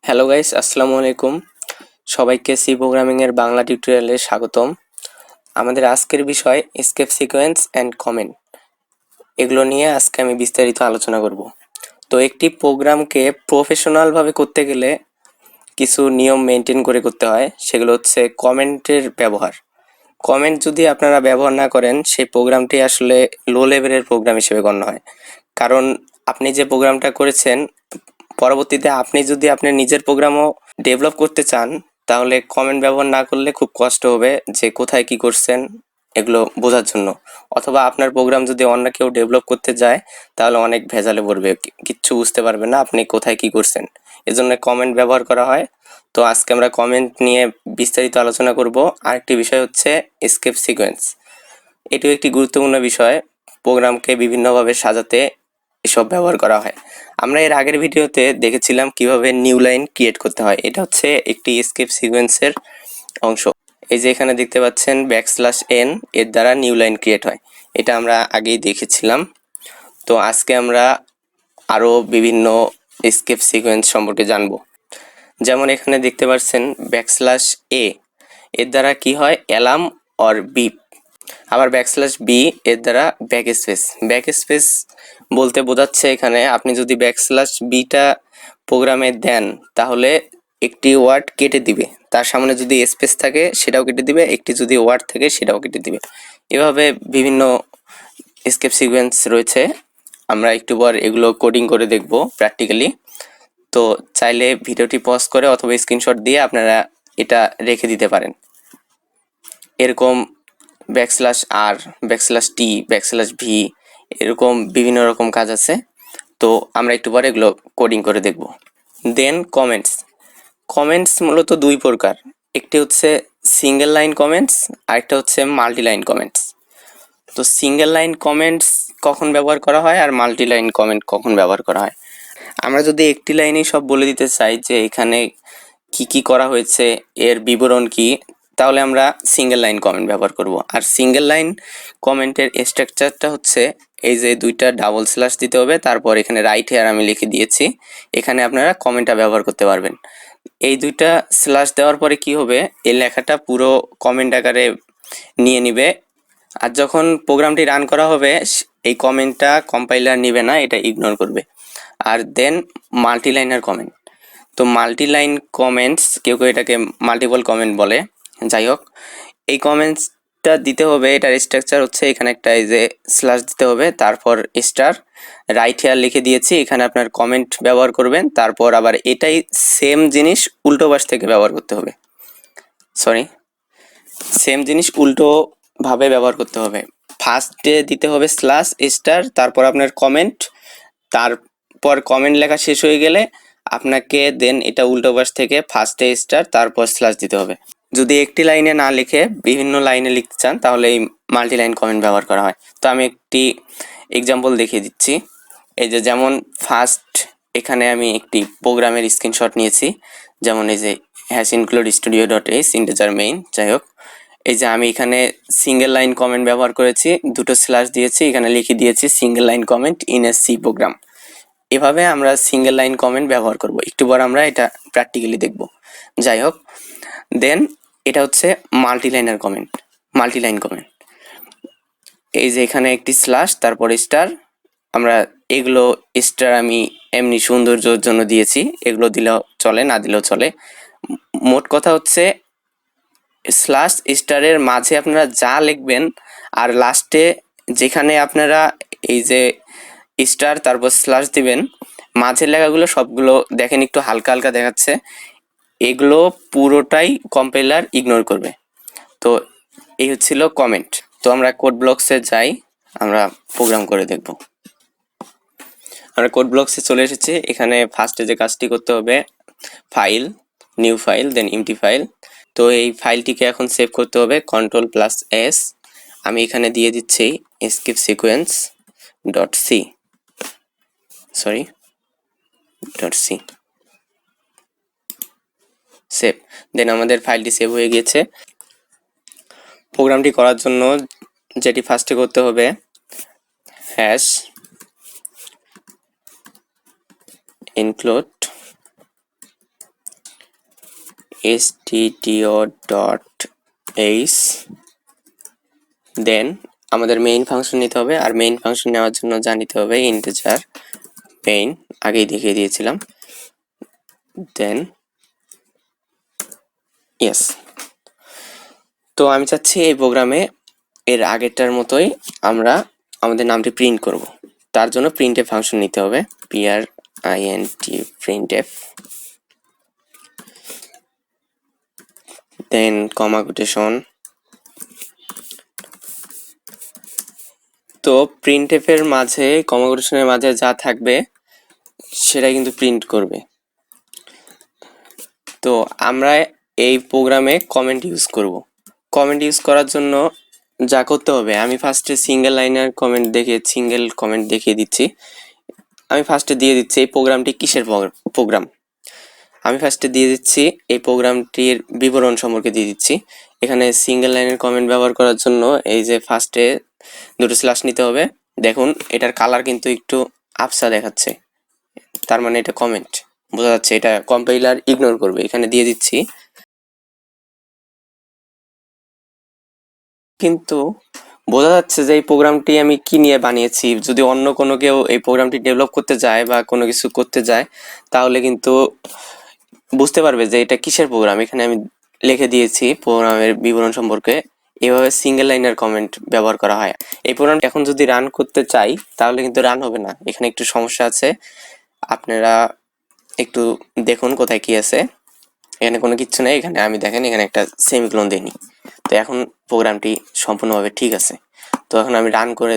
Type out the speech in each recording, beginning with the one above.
Hello guys, আসসালামু আলাইকুম। সবাইকে সি প্রোগ্রামিং এর বাংলা টিউটোরিয়ালে স্বাগতম। আমাদের আজকের বিষয় এসকেপ সিকোয়েন্স অ্যান্ড কমেন্ট। এগুলো নিয়ে আজকে আমি বিস্তারিত আলোচনা করব। তো একটি প্রোগ্রামকে প্রফেশনাল ভাবে করতে গেলে কিছু নিয়ম মেনটেন করে করতে হয়। সেগুলো হচ্ছে কমেন্টের ব্যবহার। কমেন্ট যদি আপনারা ব্যবহার না করেন, সেই প্রোগ্রামটি আসলে লো লেভেলের প্রোগ্রাম হিসেবে গণ্য হয়। কারণ আপনি যে প্রোগ্রামটা করেছেন, পরবর্তীতে আপনি যদি আপনার নিজের প্রোগ্রামও ডেভেলপ করতে চান, তাহলে কমেন্ট ব্যবহার না করলে খুব কষ্ট হবে যে কোথায় কি করছেন এগুলো বোঝার জন্য। অথবা আপনার প্রোগ্রাম যদি অন্য কেউ ডেভেলপ করতে যায়, তাহলে অনেক ভেজালে পড়বে, কিচ্ছু বুঝতে পারবে না আপনি কোথায় কি করছেন। এজন্য কমেন্ট ব্যবহার করা হয়। তো আজকে আমরা কমেন্ট নিয়ে বিস্তারিত আলোচনা করব। আরেকটি বিষয় হচ্ছে এসকেপ সিকোয়েন্স। এটিও একটি গুরুত্বপূর্ণ বিষয়। প্রোগ্রামকে বিভিন্নভাবে সাজাতে এসব ব্যবহার করা হয়। আমরা এর আগের ভিডিওতে দেখেছিলাম কিভাবে নিউ লাইন ক্রিয়েট করতে হয়। এটা হচ্ছে একটি এসকেপ সিকোয়েন্সের অংশ। এই যে এখানে দেখতে পাচ্ছেন \n, এর দ্বারা নিউ লাইন ক্রিয়েট হয়। এটা আমরা আগেই দেখেছিলাম। তো আজকে আমরা আরো বিভিন্ন এসকেপ সিকোয়েন্স সম্পর্কে জানবো। যেমন এখানে দেখতে পাচ্ছেন \a, এর দ্বারা কি হয়, অ্যালার্ম অর বিপ। আবার \b, এর দ্বারা ব্যাক স্পেস বলতে বোঝাচ্ছে এখানে আপনি যদি \bটা প্রোগ্রামে দেন, তাহলে একটি ওয়ার্ড কেটে দিবে, তার সামনে যদি স্পেস থাকে সেটাও কেটে দিবে, একটি যদি ওয়ার্ড থাকে সেটাও কেটে দিবে। এভাবে বিভিন্ন এসকেপ সিকোয়েন্স রয়েছে। আমরা একটু পর এগুলো কোডিং করে দেখব প্র্যাকটিক্যালি। তো চাইলে ভিডিওটি পজ করে অথবা স্ক্রিনশট দিয়ে আপনারা এটা রেখে দিতে পারেন। এরকম \r, \t, \v, এরকম বিভিন্ন রকম কাজ আছে। তো আমরা একটু পরে এগুলো কোডিং করে দেখব। দেন কমেন্টস মূলত দুই প্রকার। একটি হচ্ছে সিঙ্গেল লাইন কমেন্টস, আরেকটা হচ্ছে মাল্টি লাইন কমেন্টস। তো সিঙ্গেল লাইন কমেন্টস কখন ব্যবহার করা হয় আর মাল্টি লাইন কমেন্ট কখন ব্যবহার করা হয়। আমরা যদি একটি লাইনেই সব বলে দিতে চাই যে এখানে কি কি করা হয়েছে, এর বিবরণ কি, তাহলে আমরা সিঙ্গেল লাইন কমেন্ট ব্যবহার করব। আর সিঙ্গেল লাইন কমেন্টের স্ট্রাকচারটা হচ্ছে এই যে দুইটা ডাবল স্ল্যাশ দিতে হবে, তারপর এখানে রাইট হেয়ার আমি লিখে দিয়েছি, এখানে আপনারা কমেন্টটা ব্যবহার করতে পারবেন। এই দুইটা স্ল্যাশ দেওয়ার পরে কি হবে, এই লেখাটা পুরো কমেন্ট আকারে নিয়ে নিবে। আর যখন প্রোগ্রামটি রান করা হবে, এই কমেন্টটা কম্পাইলার নিবে না, এটা ইগনোর করবে। আর দেন মাল্টি লাইনার কমেন্ট। তো মাল্টি লাইন কমেন্টস, কেউ কেউ এটাকে মাল্টিপল কমেন্ট বলে, যাই হোক, এই কমেন্টসটা দিতে হবে। এটার স্ট্রাকচার হচ্ছে এখানে একটা এই যে স্ল্যাশ দিতে হবে, তারপর স্টার, রাইট হেয়ার লিখে দিয়েছি, এখানে আপনার কমেন্ট ব্যবহার করবেন। তারপর আবার এটাই সেম জিনিস উল্টো পাশ থেকে ব্যবহার করতে হবে, সেম জিনিস উল্টো ভাবে ব্যবহার করতে হবে। ফার্স্টে দিতে হবে স্ল্যাশ স্টার, তারপর আপনার কমেন্ট, তারপর কমেন্ট লেখা শেষ হয়ে গেলে আপনাকে দেন এটা উল্টো পাশ থেকে ফার্স্টে স্টার তারপর স্ল্যাশ দিতে হবে। যদি একটি লাইনে না লিখে বিভিন্ন লাইনে লিখতে চান, তাহলে এই মাল্টি লাইন কমেন্ট ব্যবহার করা হয়। তো আমি একটি এক্সাম্পল দেখিয়ে দিচ্ছি। এই যে যেমন ফার্স্ট, এখানে আমি একটি প্রোগ্রামের স্ক্রিনশট নিয়েছি, যেমন এই যে #include_studio.h ইন্টিজার মেইন। যাই হোক, এই যে আমি এখানে সিঙ্গেল লাইন কমেন্ট ব্যবহার করেছি, দুটো স্ল্যাশ দিয়েছি, এখানে লিখে দিয়েছি single line comment in a C program. এভাবে আমরা সিঙ্গেল লাইন কমেন্ট ব্যবহার করব। একটু পর আমরা এটা প্র্যাকটিক্যালি দেখব। যাই হোক, দেন এটা হচ্ছে মাল্টি লাইন কমেন্ট। এই যে এখানে একটি স্ল্যাশ তারপর স্টার, আমরা এগুলো স্টার আমি এমনি সৌন্দর্যের জন্য দিয়েছি, এগুলো দিলেও চলে, না দিলেও চলে। মোট কথা হচ্ছে স্ল্যাশ স্টারের মাঝে আপনারা যা লিখবেন, আর লাস্টে যেখানে আপনারা এই যে স্টার তারপর স্ল্যাশ দিবেন, মাঝের লেখাগুলো সবগুলো দেখেন একটু হালকা হালকা দেখাচ্ছে, এগুলো পুরোটাই কম্পাইলার ইগনোর করবে। তো এই হচ্ছিল কমেন্ট। তো আমরা কোড ব্লকসে যাই, আমরা প্রোগ্রাম করে দেখব। আমরা কোড ব্লকসে চলে এসেছি। এখানে ফার্স্টে যে কাজটি করতে হবে, ফাইল, নিউ ফাইল, দেন এমটি ফাইল। তো এই ফাইলটিকে এখন সেভ করতে হবে, Ctrl+S। আমি এখানে দিয়ে দিচ্ছি escape sequence dot C, save. Then আমাদের ফাইলটি সেভ হয়ে গিয়েছে। প্রোগ্রামটি করার জন্য যেটি ফার্স্টে করতে হবে, #include stdio.h, দেন আমাদের মেইন ফাংশন নিতে হবে। আর মেইন ফাংশন নেওয়ার জন্য যা নিতে হবে ইন্টিজার মেইন, আগেই দেখিয়ে দিয়েছিলাম। দেন ইয়েস, তো আমি চাচ্ছি এই প্রোগ্রামে এর আগেরটার মতোই আমরা আমাদের নামটি প্রিন্ট করব। তার জন্য প্রিন্টএফ ফাংশন নিতে হবে, print printf, দেন কমা কোটেশন। তো প্রিন্টএফ এর মাঝে কমা কোটেশনের মাঝে যা থাকবে সেটা কিন্তু প্রিন্ট করবে। তো আমরা এই প্রোগ্রামে কমেন্ট ইউজ করব। কমেন্ট ইউজ করার জন্য যা করতে হবে, আমি ফার্স্টে সিঙ্গেল কমেন্ট দেখিয়ে দিচ্ছি। আমি ফার্স্টে দিয়ে দিচ্ছি এই প্রোগ্রামটি কিসের প্রোগ্রাম। আমি ফার্স্টে দিয়ে দিচ্ছি এই প্রোগ্রামটির বিবরণ সম্পর্কে দিয়ে দিচ্ছি। এখানে সিঙ্গেল লাইনের কমেন্ট ব্যবহার করার জন্য এই যে ফার্স্টে দুটো স্ল্যাশ নিতে হবে। দেখুন এটার কালার কিন্তু একটু আবছা দেখাচ্ছে, তার মানে এটা কমেন্ট, বোঝা যাচ্ছে এটা কম্পাইলার ইগনোর করবে। এখানে দিয়ে দিচ্ছি, কিন্তু বোঝা যাচ্ছে যে এই প্রোগ্রামটি আমি কি নিয়ে বানিয়েছি। যদি অন্য কোনো কেউ এই প্রোগ্রামটি ডেভেলপ করতে যায় বা কোনো কিছু করতে যায়, তাহলে কিন্তু বুঝতে পারবে যে এটা কিসের প্রোগ্রাম। এখানে আমি লিখে দিয়েছি প্রোগ্রামের বিবরণ সম্পর্কে। এভাবে সিঙ্গেল লাইনের কমেন্ট ব্যবহার করা হয়। এই প্রোগ্রামটা এখন যদি রান করতে চাই তাহলে কিন্তু রান হবে না, এখানে একটু সমস্যা আছে। আপনারা একটু দেখুন কোথায় কি আছে। এখানে কোনো কিছু নেই, এখানে আমি দেখেন এখানে একটা সেমিকোলন দেইনি। তো এখন প্রোগ্রামটি সম্পূর্ণভাবে ঠিক আছে। তো এখন আমি রান করে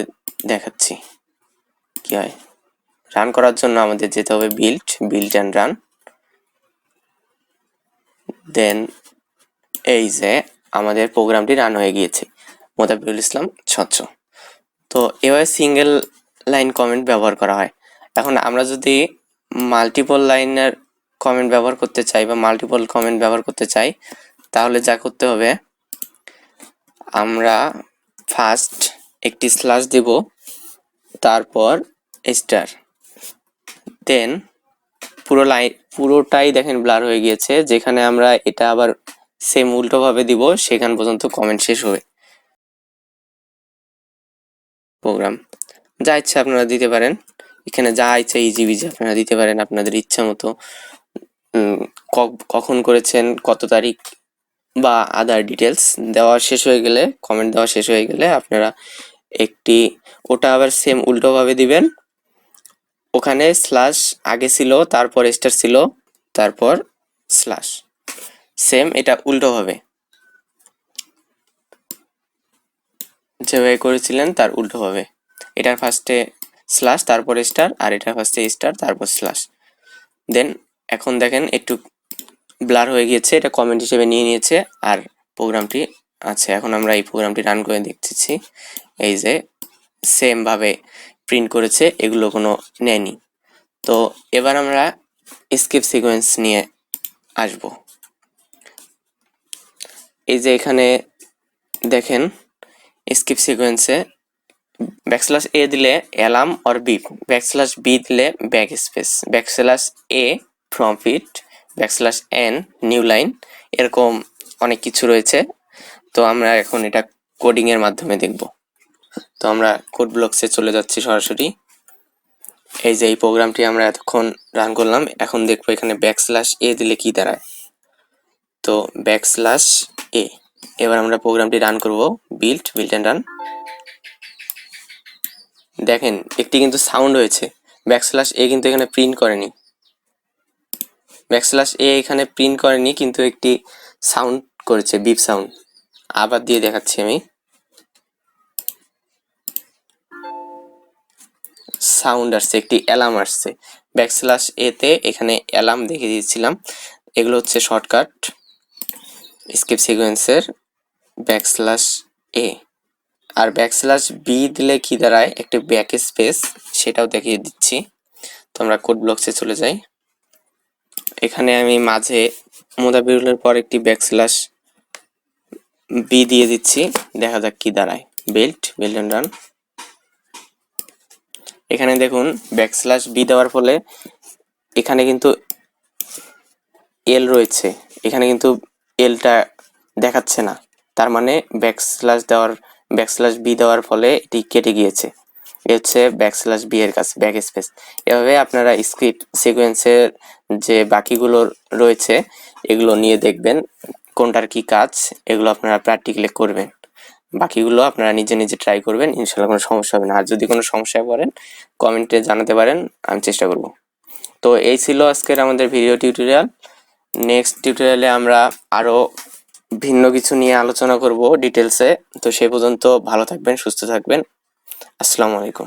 দেখাচ্ছি কি হয়। রান করার জন্য আমাদের যেতে হবে বিল্ড অ্যান্ড রান। দেন এই যে আমাদের প্রোগ্রামটি রান হয়ে গিয়েছে, মোদাব্বেরুল ইসলাম স্বচ্ছ। তো এভাবে সিঙ্গেল লাইন কমেন্ট ব্যবহার করা হয়। এখন আমরা যদি মাল্টিপল লাইনের কমেন্ট ব্যবহার করতে চাই বা মাল্টিপল কমেন্ট ব্যবহার করতে চাই, তাহলে যা করতে হবে, আমরা ফার্স্ট একটি স্ল্যাশ দেব, তারপর স্টার, দেন পুরোটাই দেখেন ব্লার হয়ে গিয়েছে। যেখানে আমরা এটা আবার সেম উল্টোভাবে দিব সেখান পর্যন্ত কমেন্ট শেষ হবে। প্রোগ্রাম যা ইচ্ছা আপনারা দিতে পারেন, এখানে যা ইচ্ছা ইজি বিজি আপনারা দিতে পারেন আপনাদের ইচ্ছা মতো। কখন করেছেন, কত তারিখ বা আদার ডিটেলস দেওয়া শেষ হয়ে গেলে, কমেন্ট দেওয়া শেষ হয়ে গেলে আপনারা একটি ওটা আবার সেম উল্টোভাবে দিবেন। ওখানে স্ল্যাশ আগে ছিল, তারপর স্টার ছিল, তারপর স্ল্যাশ, সেম এটা উল্টোভাবে যেভাবে করেছিলেন তার উল্টোভাবে। এটার ফার্স্টে স্ল্যাশ তারপর স্টার, আর এটার ফার্স্টে স্টার তারপর স্ল্যাশ। দেন এখন দেখেন একটু ব্লার হয়ে গিয়েছে, এটা কমেন্ট হিসেবে নিয়ে নিয়েছে আর প্রোগ্রামটি আছে। এখন আমরা এই প্রোগ্রামটি রান করে দেখতেছি, এই যে সেম ভাবে প্রিন্ট করেছে, এগুলো কোনো নেয়নি। তো এবার আমরা স্কিপ সিকোয়েন্স নিয়ে আসব। এই যে এখানে দেখেন স্কিপ সিকোয়েন্সে ব্যাকস্ল্যাশ এ দিলে alarm or beep, backslash b দিলে backspace, backslash a form feed, backslash n new line, এরকম অনেক কিছু রয়েছে। তো আমরা এখন এটা কোডিং এর মাধ্যমে দেখব। তো আমরা কোড ব্লকসে চলে যাচ্ছি সরাসরি। এই যে এই প্রোগ্রামটি আমরা এতক্ষণ রান করলাম, এখন দেখবো এখানে ব্যাকস্ল্যাশ এ দিলে কি দাঁড়ায়। তো ব্যাকস্ল্যাশ এ, এবার আমরা প্রোগ্রামটি রান করব, বিল্ড অ্যান্ড রান। দেখেন একটি কিন্তু সাউন্ড হয়েছে, ব্যাকস্ল্যাশ এ কিন্তু এখানে প্রিন্ট করেনি, ব্যাকস্ল্যাশ এ এখানে প্রিন্ট করেনি কিন্তু একটি সাউন্ড করেছে, বিপ সাউন্ড। আবার দিয়ে দেখাচ্ছি আমি, সাউন্ড আসছে, একটি অ্যালার্ম আসছে। ব্যাকস্ল্যাশ এতে এখানে অ্যালার্ম দেখে দিয়েছিলাম। এগুলো হচ্ছে শর্টকাট স্কিপ সিকোয়েন্সের ব্যাকস্ল্যাশ এ। আর ব্যাকস্ল্যাশ বি দিলে কি দাঁড়ায়, একটি ব্যাক স্পেস, সেটাও দেখিয়ে দিচ্ছি। তো আমরা কোড ব্লকসে চলে যাই। এখানে আমি মাঝে মোদাব্বেরুলের পর একটি ব্যাকস্ল্যাশ বি দিয়ে দিচ্ছি, দেখা যাক কি দাঁড়ায়। Build and run. এখানে দেখুন ব্যাকস্ল্যাশ বি দেওয়ার ফলে এখানে কিন্তু এল রয়েছে, এখানে কিন্তু এলটা দেখাচ্ছে না, তার মানে ব্যাকস্ল্যাশ বি দেওয়ার ফলে এটি কেটে গিয়েছে। এ হচ্ছে ব্যাকস্ল্যাশ বি এর কাছে ব্যাক স্পেস। এভাবে আপনারা স্ক্রিপ্ট সিকোয়েন্সের যে বাকিগুলো রয়েছে এগুলো নিয়ে দেখবেন কোনটার কি কাজ, এগুলো আপনারা প্র্যাকটিক্যালি করবেন। বাকিগুলো আপনারা নিজে নিজে ট্রাই করবেন, ইনশাল্লাহ কোনো সমস্যা হবে না। আর যদি কোনো সমস্যায় পড়েন কমেন্টে জানাতে পারেন, আমি চেষ্টা করব। তো এই ছিল আজকের আমাদের ভিডিও টিউটোরিয়াল। নেক্সট টিউটোরিয়ালে আমরা আরও ভিন্ন কিছু নিয়ে আলোচনা করব ডিটেলসে। তো সে পর্যন্ত ভালো থাকবেন, সুস্থ থাকবেন। আসসালামু আলাইকুম।